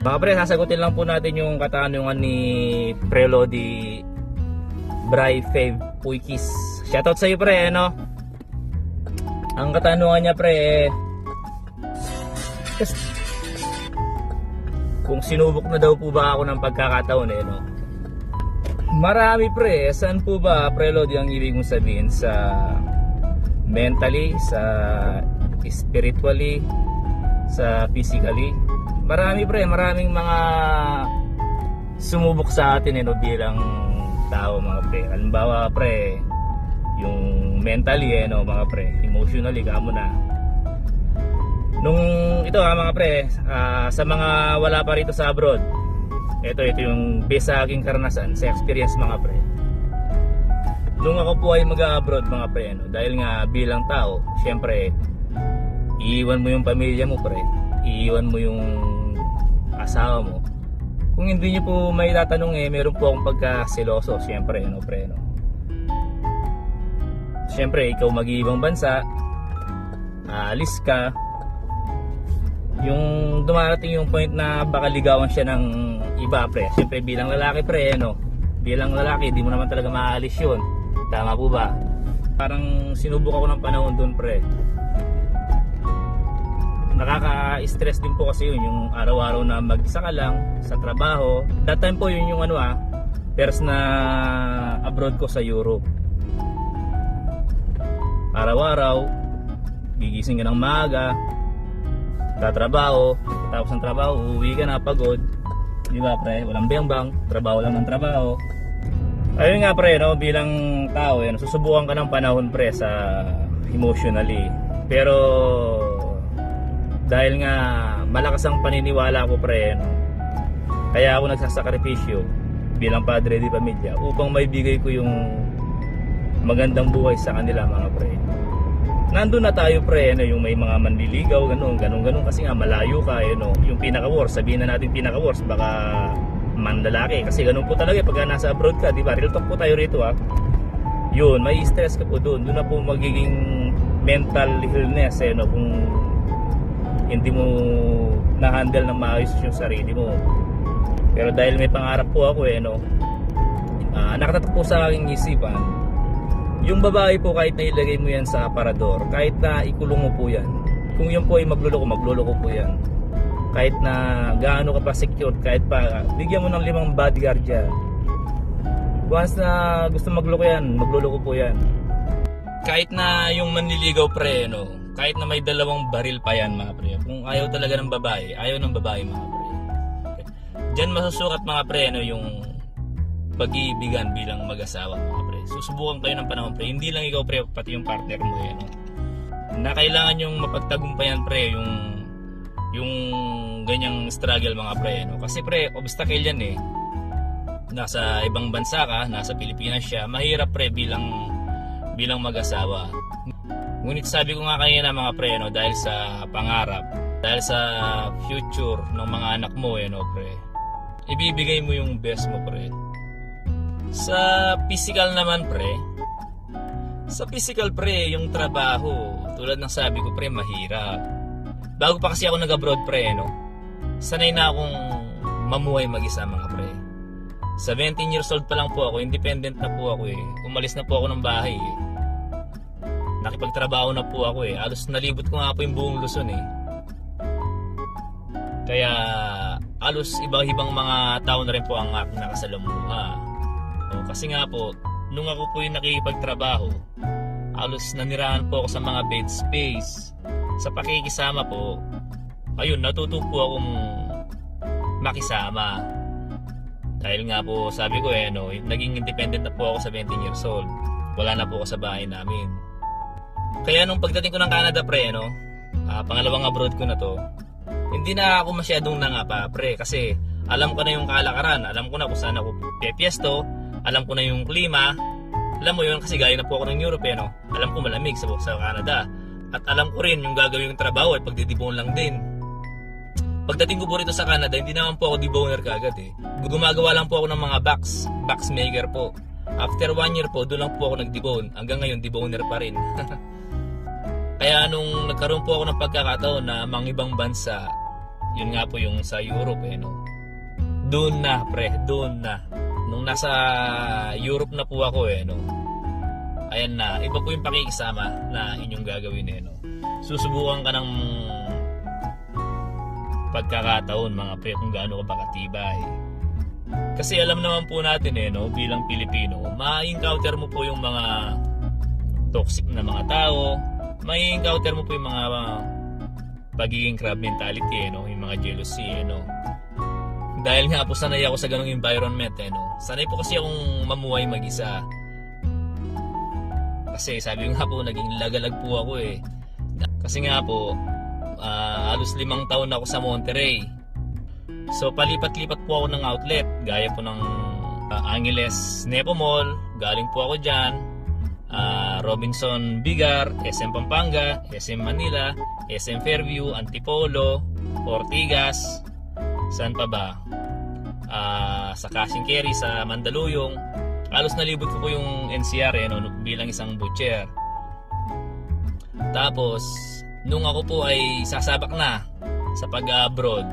Mga pre, sasagutin lang po natin yung katanungan ni Prelodi Bry Fave Puykis. Shoutout sa iyo pre, ano? Ang katanungan niya pre, kung sinubok na daw po ba ako ng pagkakataon no? Marami pre, saan po ba Prelodi ang ibig mong sabihin? Sa mentally, sa spiritually, sa physically? Marami pre, maraming mga sumubok sa atin bilang tao mga pre. Halimbawa pre, yung mentally mga pre, emotionally kamo na. Nung ito mga pre, sa mga wala pa rito sa abroad, ito yung base sa aking karanasan, sa experience mga pre. Nung ako po ay mag-abroad mga pre, dahil nga bilang tao, syempre iiwan mo yung pamilya mo pre, iiwan mo yung asawa mo. Kung hindi niyo po may tatanong meron po akong pagkasiloso syempre pre. Syempre ikaw mag-iibang bansa, aalis ka, yung dumarating yung point na baka ligawan siya ng iba pre. Syempre bilang lalaki pre, bilang lalaki di mo naman talaga maaalis yun. Tama po ba? Parang sinubok ako ng panahon dun pre. Nakaka-stress din po kasi yun, yung araw-araw na mag-isa ka lang sa trabaho. That time po yun yung first na abroad ko sa Europe. Araw-araw gigising ka ng maaga, tatrabaho, tapos ng trabaho uuwi ka na pagod, di ba pre? Walang biyang-bang, trabaho lang ng trabaho. Ayun nga pre, bilang tao susubukan ka ng panahon pre sa emotionally. Pero dahil nga malakas ang paniniwala ko pre, kaya ako nagsasakripisyo bilang padre di pamilya upang maibigay ko yung magandang buhay sa kanila mga pre. Nandun na tayo pre, yung may mga manliligaw, ganun kasi nga malayo ka, yung pinaka-worst, sabihin na natin pinaka-worst, baka manlalaki, kasi ganun po talaga pag nasa abroad ka, di ba? Real talk po tayo rito yun, may stress ka po doon na po magiging mental illness kung hindi mo na-handle ng maayos yung sarili mo. Pero dahil may pangarap po ako nakatatak po sa aking isipan, yung babae po kahit na ilagay mo yan sa aparador, kahit na ikulong mo po yan, kung yun po ay magluloko po yan. Kahit na gaano ka pa secured, kahit pa bigyan mo ng 5 bodyguard yan, once na gusto magloko yan, magluloko po yan. Kahit na yung manliligaw pre, kahit na may 2 baril pa yan mga pre, kung ayaw talaga ng babae, ayaw ng babae mga pre. Diyan masusukat mga pre yung pag-iibigan bilang mag-asawa mga pre. Susubukan kayo ng panahon pre, hindi lang ikaw pre, pati yung partner mo na kailangan yung mapagtagumpayan pre, yung ganyang struggle mga pre, kasi pre obstacle yan nasa ibang bansa ka, nasa Pilipinas siya, mahirap pre bilang mag-asawa. Ngunit sabi ko nga kanina mga pre, dahil sa pangarap, dahil sa future ng mga anak mo pre, ibibigay mo yung best mo pre. Sa physical naman pre, yung trabaho, tulad ng sabi ko pre, mahirap. Bago pa kasi ako nag-abroad pre, sanay na akong mamuhay mag-isa mga pre. 17 years old pa lang po ako, independent na po ako umalis na po ako ng bahay nakipagtrabaho na po ako halos nalibot ko nga po yung buong Luzon kaya halos ibang mga tao na rin po ang aking nakasalamuha. Kasi nga po nung ako po yung nakikipagtrabaho, halos nanirahan po ako sa mga bed space. Sa pakikisama po, ayun, natuto po akong makisama. Dahil nga po, sabi ko naging independent na po ako sa 17 years old. Wala na po ako sa bahay namin. Kaya nung pagdating ko ng Canada pre, pangalawang abroad ko na to, hindi na ako masyadong nangapa pre, kasi alam ko na yung kalakaran, alam ko na kung saan ako pepiesto, alam ko na yung klima, alam mo yun kasi gaya na po ako ng Europe alam ko malamig sa Canada. At alam ko rin yung gagawin yung trabaho ay pagdidibon lang din. Pagdating ko po rito sa Canada, hindi naman po ako deboner kaagad Gumagawa lang po ako ng mga box maker po. After 1 year po, doon lang po ako nag-debone. Hanggang ngayon, deboner pa rin. Kaya nung nagkaroon po ako ng pagkakataon na mga ibang bansa, Yun nga po yung sa Europe no. Doon na pre, doon na. Nung nasa Europe na po ako no. Ayan na, iba po yung pakikisama na inyong gagawin no. Susubukan ka ng pagkakataon mga pre kung gaano ka ba katibay. Kasi alam naman po natin no, bilang Pilipino, ma-encounter mo po yung mga toxic na mga tao, ma-encounter mo po yung mga pagiging crab mentality no, yung mga jealousy no. Dahil nga po sanay ako sa ganung environment no. Sanay po kasi akong mamuhay mag-isa. Kasi sabi nga po naging lagalag po ako Kasi nga po halos 5 taon ako sa Monterrey. So palipat-lipat po ako ng outlet gaya po ng Angeles Nepo Mall, galing po ako dyan, Robinson Bigar, SM Pampanga, SM Manila, SM Fairview, Antipolo, Ortigas, saan pa ba? Sa Kasingkeri, sa Mandaluyong. Halos nalibot ko po yung NCR no, bilang isang butcher. Tapos nung ako po ay sasabak na sa pag-abroad,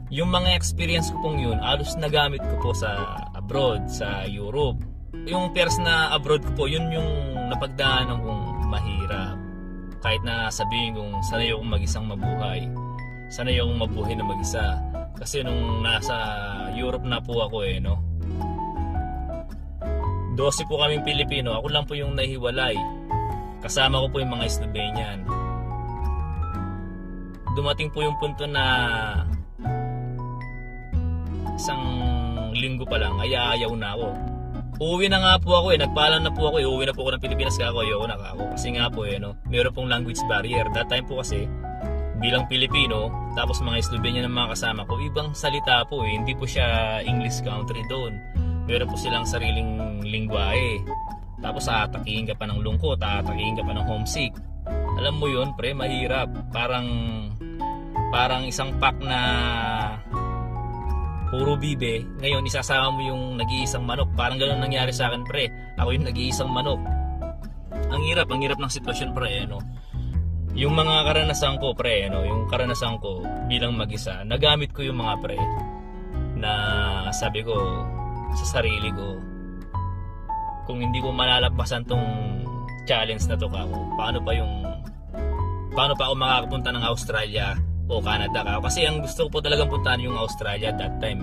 yung mga experience ko pong yun, halos nagamit ko po sa abroad, sa Europe. Yung first na abroad ko po, yun yung napagdaanan kong mahirap. Kahit na sabihin kong sanay akong mag-isang mabuhay, sanay akong mabuhay na mag-isa. Kasi nung nasa Europe na po ako no, 12 po kaming Pilipino, ako lang po yung nahiwalay. Kasama ko po yung mga Slovenian. Dumating po yung punto na isang linggo pa lang ay ayaw na ako. Uuwi na nga po ako nagpaalam na po ako uuwi na po ako ng Pilipinas kako, ayoko na kako. Kasi nga po no, meron pong language barrier. That time po kasi bilang Pilipino, tapos mga Slovenian ng mga kasama ko, ibang salita po hindi po siya English country doon. Meron po silang sariling lingwahe. Tapos aatakihin ka pa ng lungkot, aatakihin ka pa ng homesick. Alam mo yun pre, mahirap. Parang isang pack na puro bibe, ngayon isasama mo yung nag-iisang manok. Parang gano'n nangyari sa akin pre, ako yung nag-iisang manok. Ang hirap ng sitwasyon pre no. Yung mga karanasan ko pre no, yung karanasan ko bilang mag-isa, nagamit ko yung mga pre na sabi ko sa sarili ko, kung hindi ko malalampasan tong challenge na to kako, paano pa ako makakapunta ng Australia o Canada ka? Kasi ang gusto ko po talagang puntahan yung Australia that time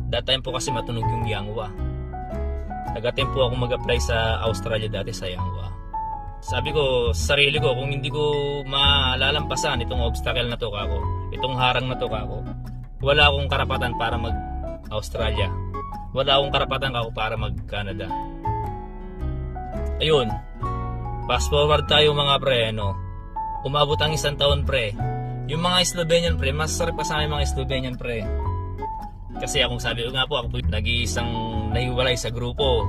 That time po kasi matunog yung Yangwa. Nag-attempt po ako mag-apply sa Australia dati sa Yangwa. Sabi ko sa sarili ko, kung hindi ko malalampasan itong obstacle na to kako, itong harang na to kako, wala akong karapatan para mag-Australia. Wala akong karapatan kako para mag-Canada. Ayun. Fast forward tayo mga pre no. Umabot ang 1 taon pre. Yung mga Slovenian pre, masarap pa sa amin mga Slovenian pre. Kasi akong sabi ko nga po, ako po nag-iisang nahiwalay sa grupo.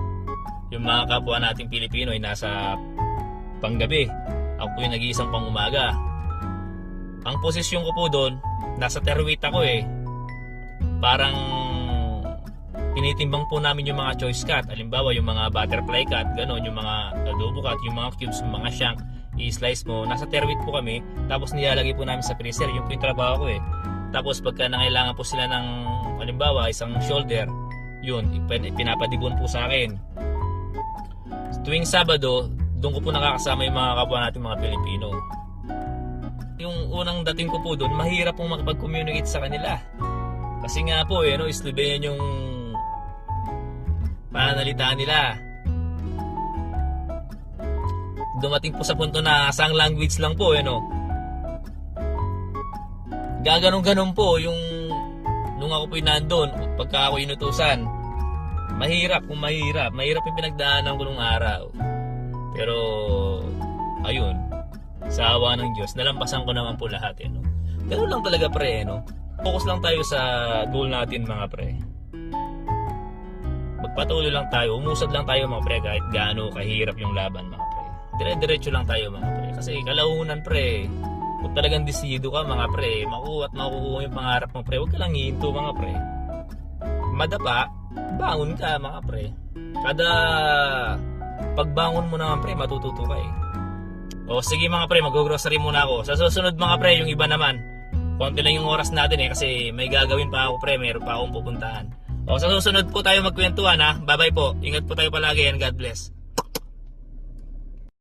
Yung mga kapwa nating Pilipino ay nasa panggabi. Ako po yung nag-iisang pangumaga. Ang posisyon ko po doon, nasa terwit ako Parang tinitimbang po namin yung mga choice cut. Halimbawa yung mga butterfly cut, gano'n, yung mga adobo cut, yung mga cubes, yung mga shank, i-slice mo. Nasa terwit po kami, tapos nilalagay po namin sa freezer. Yung po yung trabaho ko Tapos pagka nangailangan po sila ng, halimbawa, isang shoulder, yun, pinapadibon po sa akin. Tuwing Sabado, doon ko po nakakasama yung mga kapwa natin mga Pilipino. Yung unang dating ko po doon, mahirap pong makapag-communicate sa kanila. Kasi nga po, no, Slovenian yung pananalitaan nila. Dumating po sa punto na sang language lang po no. Gaganon-ganon po yung nung ako po nandun, pagka ako inutusan. Mahirap yung pinagdaanan ko nung araw. Pero ayun, sa awa ng Diyos, nalampasan ko naman po lahat no. Ganun lang talaga pre no. Focus lang tayo sa goal natin mga pre. Magpatuloy lang tayo, umusad lang tayo mga pre kahit gaano kahirap yung laban mga pre. Dire-diretso lang tayo mga pre. Kasi kalaunan pre, kung talagang desido ka mga pre, makukuha yung pangarap mo pre, huwag ka lang hihinto mga pre. Madapa, bangon ka mga pre. Kada pagbangon mo naman pre, matututo ka O sige mga pre, mag-grocery muna ako. Sa susunod mga pre, yung iba naman, konti lang yung oras natin kasi may gagawin pa ako pre, meron pa akong pupuntahan. O sa susunod po tayo magkwentuhan ha. Bye bye po. Ingat po tayo palagi and God bless.